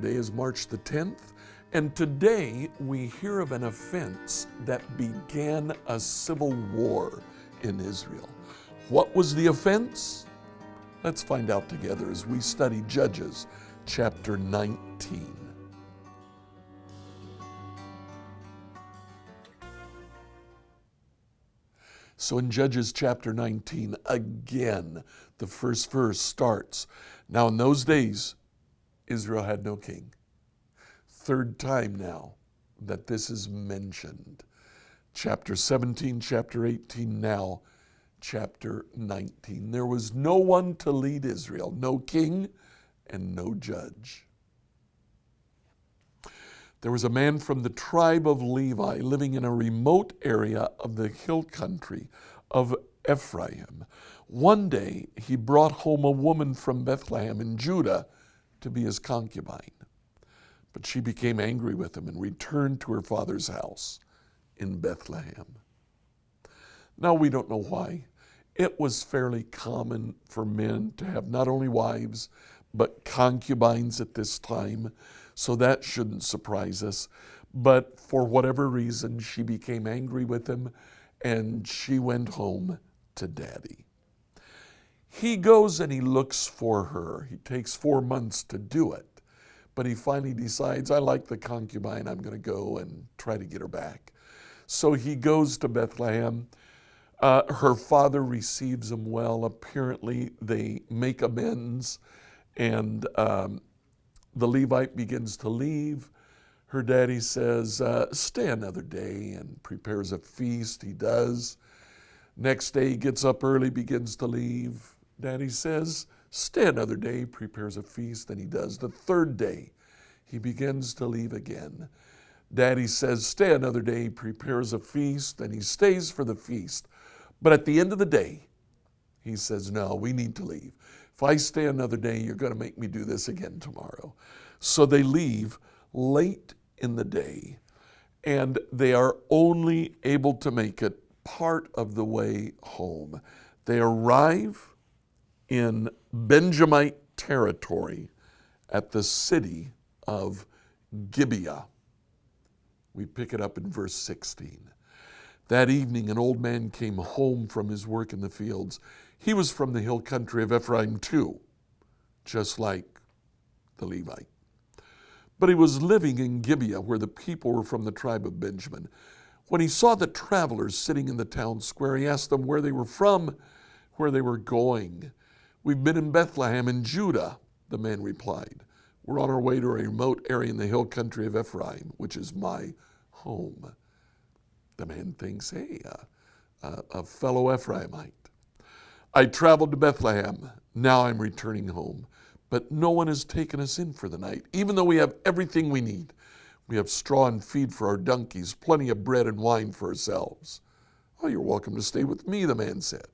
Today is March the 10th, and today we hear of an offense that began a civil war in Israel. What was the offense? Let's find out together as we study Judges chapter 19. So in Judges chapter 19, again, the first verse starts. Now in those days, Israel had no king. Third time now that this is mentioned. Chapter 17, chapter 18, now chapter 19. There was no one to lead Israel, no king and no judge. There was a man from the tribe of Levi living in a remote area of the hill country of Ephraim. One day he brought home a woman from Bethlehem in Judah to be his concubine. But she became angry with him and returned to her father's house in Bethlehem. Now we don't know why. It was fairly common for men to have not only wives, but concubines at this time. So that shouldn't surprise us. But for whatever reason, she became angry with him and she went home to daddy. He goes and he looks for her. He takes 4 months to do it. But he finally decides, I like the concubine, I'm going to go and try to get her back. So he goes to Bethlehem. Her father receives him well. Apparently they make amends, and the Levite begins to leave. Her daddy says, stay another day, and prepares a feast. He does. Next day he gets up early, begins to leave. Daddy says, stay another day, prepares a feast, and he does. The third day, he begins to leave again. Daddy says, stay another day, prepares a feast, and he stays for the feast. But at the end of the day, he says, no, we need to leave. If I stay another day, you're going to make me do this again tomorrow. So they leave late in the day, and they are only able to make it part of the way home. They arrive in Benjamite territory at the city of Gibeah. We pick it up in verse 16. That evening, an old man came home from his work in the fields. He was from the hill country of Ephraim too, just like the Levite. But he was living in Gibeah, where the people were from the tribe of Benjamin. When he saw the travelers sitting in the town square, he asked them where they were from, where they were going. We've been in Bethlehem in Judah, the man replied. We're on our way to a remote area in the hill country of Ephraim, which is my home. The man thinks, hey, a fellow Ephraimite. I traveled to Bethlehem. Now I'm returning home. But no one has taken us in for the night, even though we have everything we need. We have straw and feed for our donkeys, plenty of bread and wine for ourselves. Oh, you're welcome to stay with me, the man said.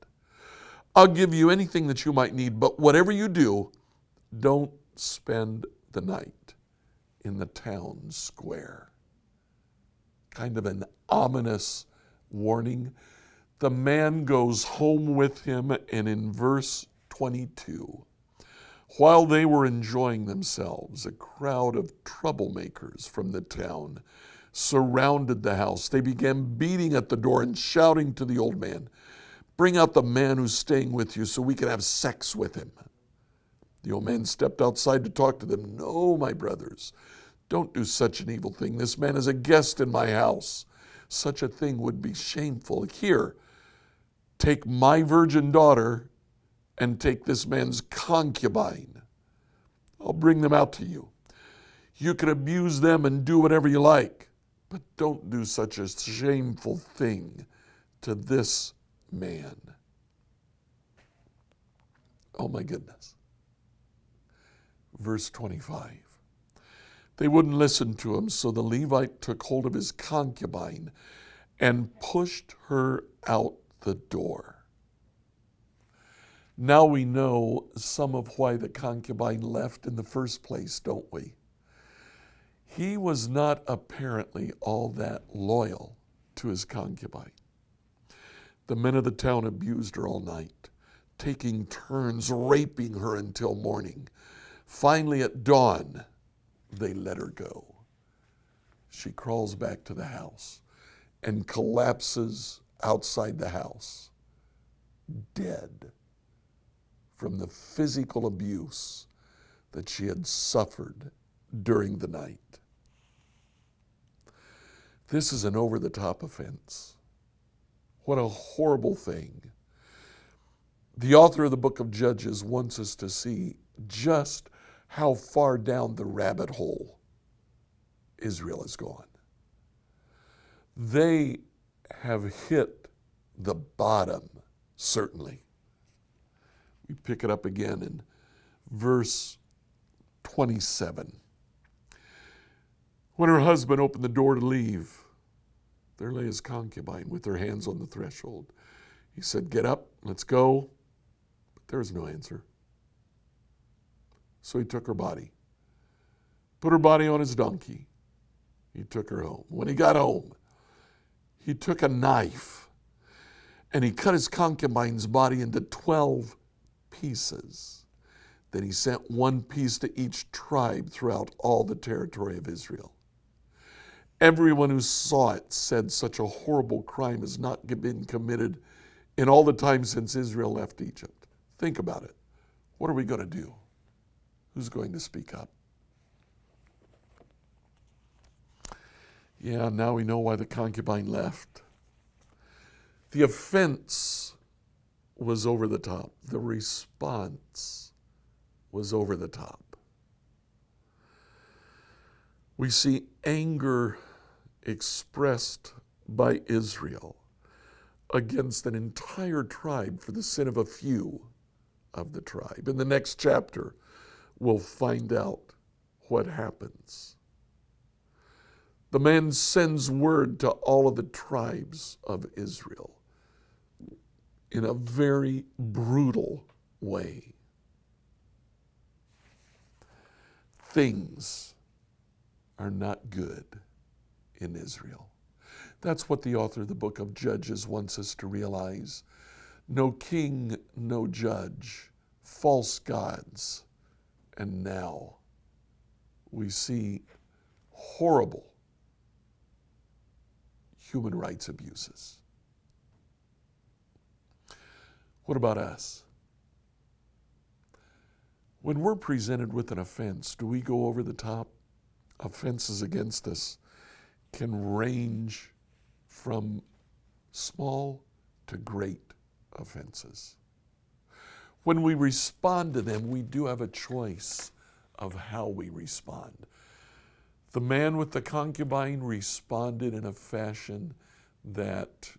I'll give you anything that you might need, but whatever you do, don't spend the night in the town square. Kind of an ominous warning. The man goes home with him, and in verse 22, while they were enjoying themselves, a crowd of troublemakers from the town surrounded the house. They began beating at the door and shouting to the old man, bring out the man who's staying with you so we can have sex with him. The old man stepped outside to talk to them. No, my brothers, don't do such an evil thing. This man is a guest in my house. Such a thing would be shameful. Here, take my virgin daughter and take this man's concubine. I'll bring them out to you. You can abuse them and do whatever you like, but don't do such a shameful thing to this man. Oh my goodness. Verse 25. They wouldn't listen to him, so the Levite took hold of his concubine and pushed her out the door. Now we know some of why the concubine left in the first place, don't we? He was not apparently all that loyal to his concubine. The men of the town abused her all night, taking turns raping her until morning. Finally at dawn, they let her go. She crawls back to the house and collapses outside the house, dead from the physical abuse that she had suffered during the night. This is an over-the-top offense. What a horrible thing. The author of the book of Judges wants us to see just how far down the rabbit hole Israel has gone. They have hit the bottom, certainly. We pick it up again in verse 27. When her husband opened the door to leave, there lay his concubine with her hands on the threshold. He said, "Get up, let's go." But there was no answer. So he took her body, put her body on his donkey. He took her home. When he got home, he took a knife and he cut his concubine's body into 12 pieces. Then he sent one piece to each tribe throughout all the territory of Israel. Everyone who saw it said such a horrible crime has not been committed in all the time since Israel left Egypt. Think about it. What are we going to do? Who's going to speak up? Yeah, now we know why the concubine left. The offense was over the top. The response was over the top. We see anger expressed by Israel against an entire tribe for the sin of a few of the tribe. In the next chapter, we'll find out what happens. The man sends word to all of the tribes of Israel in a very brutal way. Things are not good in Israel. That's what the author of the book of Judges wants us to realize. No king, no judge, false gods, and now we see horrible human rights abuses. What about us? When we're presented with an offense, do we go over the top? Offenses against us can range from small to great offenses. When we respond to them, we do have a choice of how we respond. The man with the concubine responded in a fashion that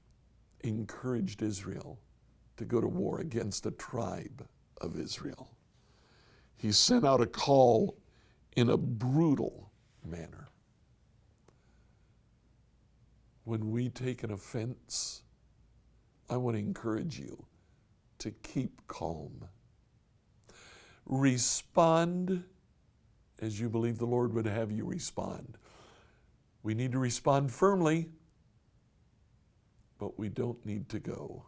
encouraged Israel to go to war against a tribe of Israel. He sent out a call in a brutal manner. When we take an offense, I want to encourage you to keep calm. Respond as you believe the Lord would have you respond. We need to respond firmly, but we don't need to go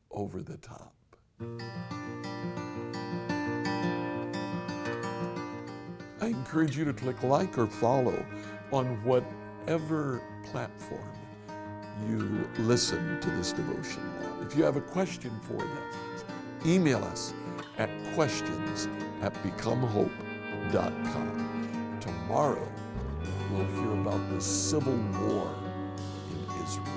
over the top. I encourage you to click like or follow on whatever platform you listen to this devotion on. If you have a question for us, email us at questions@becomehope.com. Tomorrow, we'll hear about the civil war in Israel.